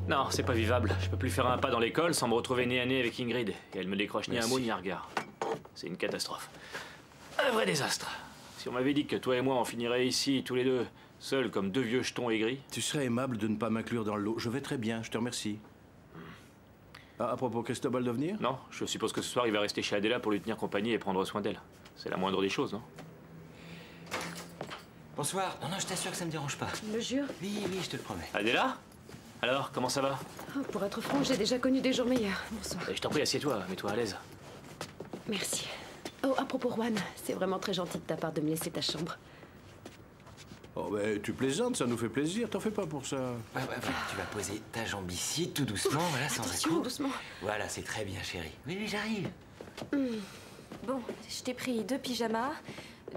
Non, c'est pas vivable. Je peux plus faire un pas dans l'école sans me retrouver nez à nez avec Ingrid. Et elle me décroche ni un mot ni un regard. C'est une catastrophe. Un vrai désastre. Si on m'avait dit que toi et moi on finirait ici, tous les deux, seuls comme deux vieux jetons aigris... Tu serais aimable de ne pas m'inclure dans le lot. Je vais très bien, je te remercie. Ah, à propos, Cristobal de venir? Non, je suppose que ce soir il va rester chez Adela pour lui tenir compagnie et prendre soin d'elle. C'est la moindre des choses, non? Bonsoir. Non, je t'assure que ça me dérange pas. Tu me le jures? Oui, je te le promets. Adela? Alors, comment ça va? Oh, pour être franc, j'ai déjà connu des jours meilleurs. Bonsoir. Je t'en prie, assieds-toi, mets-toi à l'aise. Merci. Oh, à propos, Juan, c'est vraiment très gentil de ta part de me laisser ta chambre. Oh, ben, tu plaisantes, ça nous fait plaisir. T'en fais pas pour ça. Ouais, tu vas poser ta jambe ici, tout doucement, voilà, sans Attention, à-coups. doucement. Voilà, c'est très bien, chérie. Oui, j'arrive. Bon, je t'ai pris 2 pyjamas,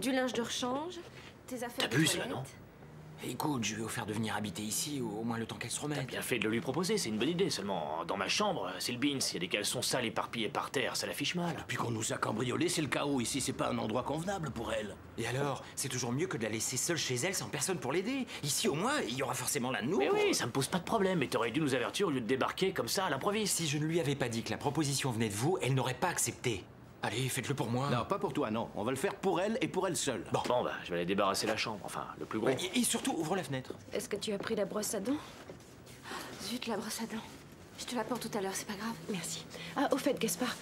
du linge de rechange, tes affaires de T'abuses, là, toilette. non? Écoute, je vais offrir de venir habiter ici, au moins le temps qu'elle se remette. Bien fait de le lui proposer, c'est une bonne idée. Seulement, dans ma chambre, c'est le beans. Il y a des caleçons sales éparpillés par terre, ça l'affiche mal. Depuis qu'on nous a cambriolés, c'est le chaos. Ici, c'est pas un endroit convenable pour elle. Et alors, c'est toujours mieux que de la laisser seule chez elle sans personne pour l'aider. Ici, au moins, il y aura forcément l'un de nous. Mais oui, ça me pose pas de problème. Mais t'aurais dû nous avertir au lieu de débarquer comme ça à l'improviste. Si je ne lui avais pas dit que la proposition venait de vous, elle n'aurait pas accepté. Allez, faites-le pour moi. Non, pas pour toi, non. On va le faire pour elle et pour elle seule. Bon, bah, je vais aller débarrasser la chambre. Enfin, le plus gros. Ouais, et surtout, ouvre la fenêtre. Est-ce que tu as pris la brosse à dents? Zut, la brosse à dents. Je te l'apporte tout à l'heure, c'est pas grave. Merci. Ah, au fait, Gaspard.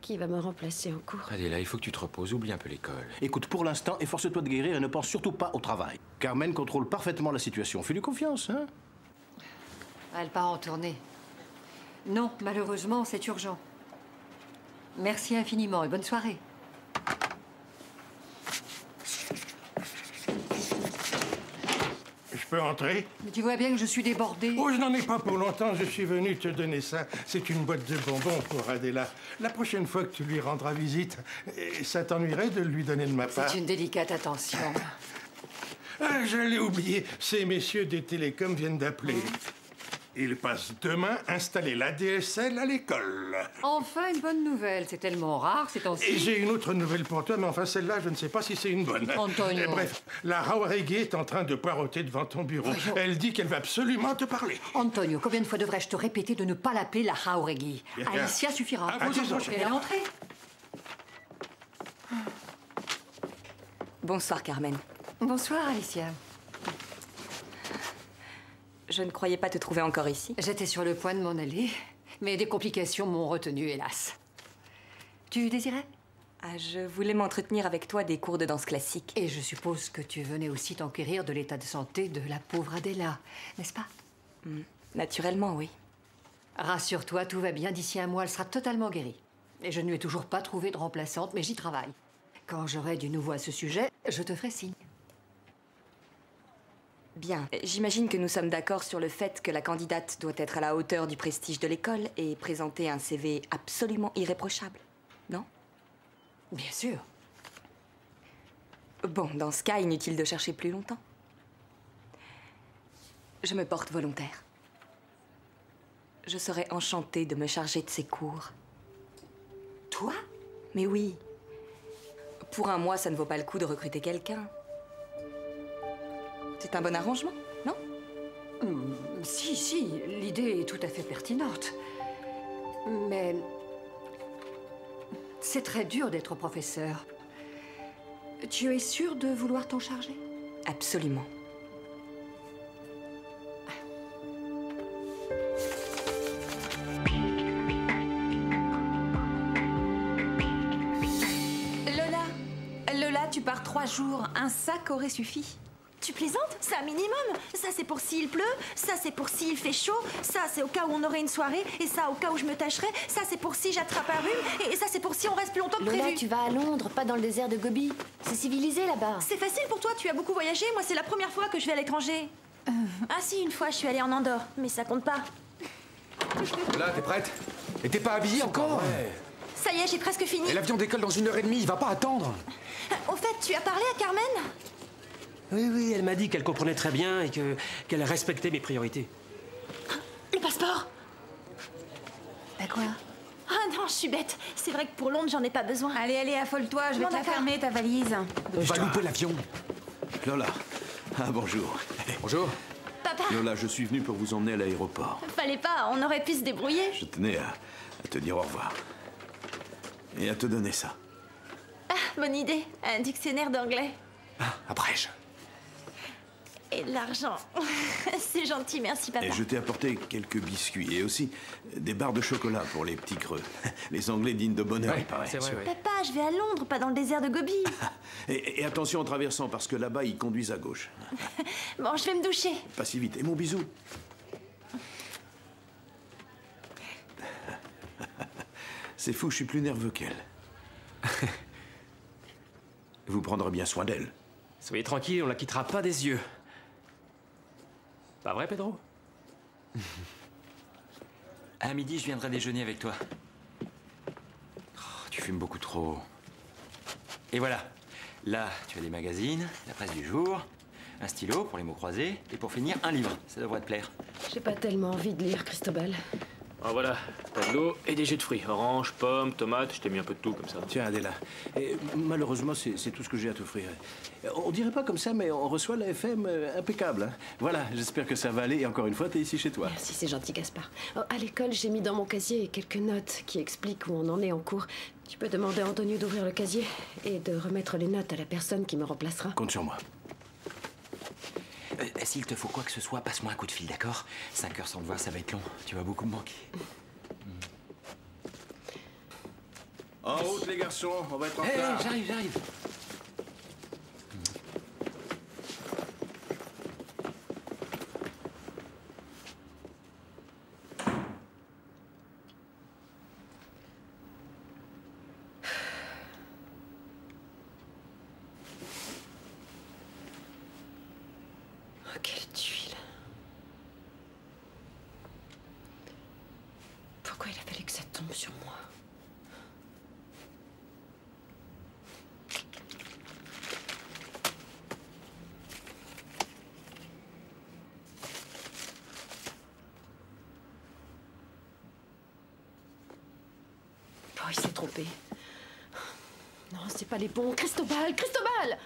Qui va me remplacer en cours? Adela, il faut que tu te reposes, oublie un peu l'école. Écoute, pour l'instant, efforce-toi de guérir et ne pense surtout pas au travail. Carmen contrôle parfaitement la situation. Fais-lui confiance, hein? Elle part en tournée. Non, malheureusement, c'est urgent. Merci infiniment et bonne soirée. Je peux entrer? Mais tu vois bien que je suis débordée. Oh, je n'en ai pas pour longtemps, je suis venu te donner ça. C'est une boîte de bonbons pour Adela. La prochaine fois que tu lui rendras visite, ça t'ennuierait de lui donner de ma part? C'est une délicate attention. Ah, je l'ai oublié, ces messieurs des télécoms viennent d'appeler. Ils passent demain installer l'ADSL à l'école. Enfin, une bonne nouvelle. C'est tellement rare ces temps-ci. Et j'ai une autre nouvelle pour toi, mais enfin celle-là, je ne sais pas si c'est une bonne. Antonio. Bref, la Jauregui est en train de poireauter devant ton bureau. Elle dit qu'elle va absolument te parler. Antonio, combien de fois devrais-je te répéter de ne pas l'appeler la Jauregui? Bien. Alicia suffira. À vos ordres. Et à l'entrée. Bonsoir, Carmen. Bonsoir, Alicia. Je ne croyais pas te trouver encore ici. J'étais sur le point de m'en aller, mais des complications m'ont retenue, hélas. Tu désirais? Ah, je voulais m'entretenir avec toi des cours de danse classique. Et je suppose que tu venais aussi t'enquérir de l'état de santé de la pauvre Adela, n'est-ce pas? Naturellement, oui. Rassure-toi, tout va bien. D'ici un mois, elle sera totalement guérie. Et je ne lui ai toujours pas trouvé de remplaçante, mais j'y travaille. Quand j'aurai du nouveau à ce sujet, je te ferai signe. Bien. J'imagine que nous sommes d'accord sur le fait que la candidate doit être à la hauteur du prestige de l'école et présenter un CV absolument irréprochable, non? Bien sûr. Bon, dans ce cas, inutile de chercher plus longtemps. Je me porte volontaire. Je serais enchantée de me charger de ses cours. Toi? Mais oui. Pour un mois, ça ne vaut pas le coup de recruter quelqu'un. C'est un bon arrangement, non? Si, l'idée est tout à fait pertinente. Mais c'est très dur d'être professeur. Tu es sûre de vouloir t'en charger? Absolument. Lola, tu pars 3 jours. Un sac aurait suffi. Tu plaisantes? C'est un minimum. Ça, c'est pour s'il pleut. Ça, c'est pour s'il fait chaud. Ça, c'est au cas où on aurait une soirée. Et ça, au cas où je me tâcherais. Ça, c'est pour si j'attrape un rhume. Et ça, c'est pour si on reste plus longtemps que Lola, prévu. tu vas à Londres, pas dans le désert de Gobi. C'est civilisé là-bas. C'est facile pour toi, tu as beaucoup voyagé. Moi, c'est la première fois que je vais à l'étranger. Ah si, une fois, je suis allée en Andorre. Mais ça compte pas. Là, t'es prête? Et t'es pas habillée encore? Ça y est, j'ai presque fini. Et l'avion décolle dans 1h30, il va pas attendre. Au fait, tu as parlé à Carmen? Oui, elle m'a dit qu'elle comprenait très bien et qu'elle respectait mes priorités. Le passeport? Bah quoi? Ah non, je suis bête. C'est vrai que pour Londres, j'en ai pas besoin. Allez, affole-toi, je vais Bon, te la d'accord. fermer, ta valise. On va louper l'avion. Lola. Ah, bonjour. Bonjour. Papa, Lola, je suis venu pour vous emmener à l'aéroport. fallait pas, on aurait pu se débrouiller. Je tenais à te dire au revoir. Et à te donner ça. Ah, bonne idée, un dictionnaire d'anglais. Ah, après-je. Et de l'argent. C'est gentil, merci papa. Et je t'ai apporté quelques biscuits et aussi des barres de chocolat pour les petits creux. Les Anglais dignes de bonheur, il paraît. C'est vrai, oui. Papa, je vais à Londres, pas dans le désert de Gobi. Et attention en traversant, parce que là-bas, ils conduisent à gauche. Bon, je vais me doucher. Pas si vite. Et mon bisou. C'est fou, je suis plus nerveux qu'elle. Vous prendrez bien soin d'elle. Soyez tranquille, on la quittera pas des yeux. Pas vrai, Pedro? À midi, je viendrai déjeuner avec toi. Oh, tu fumes beaucoup trop. Et voilà. Là, tu as des magazines, la presse du jour, un stylo pour les mots croisés, et pour finir, un livre. Ça devrait te plaire. J'ai pas tellement envie de lire, Cristobal. Ah voilà, t'as de l'eau et des jus de fruits. Orange, pommes, tomates, je t'ai mis un peu de tout comme ça. Tiens, Adela. Et malheureusement, c'est tout ce que j'ai à t'offrir. On dirait pas comme ça, mais on reçoit la FM impeccable. Hein. Voilà, j'espère que ça va aller. Et encore une fois, t'es ici chez toi. Merci, c'est gentil, Gaspard. Oh, à l'école, j'ai mis dans mon casier quelques notes qui expliquent où on en est en cours. Tu peux demander à Antonio d'ouvrir le casier et de remettre les notes à la personne qui me remplacera. Compte sur moi. S'il te faut quoi que ce soit, passe-moi un coup de fil, d'accord? 5 heures sans te voir, ça va être long. Tu vas beaucoup me manquer. En route, les garçons, on va être en Hé, retard. j'arrive. Oh, quelle tuile. Pourquoi il a fallu que ça tombe sur moi? Oh, il s'est trompé. Non, c'est pas les bons. Cristobal! Cristobal!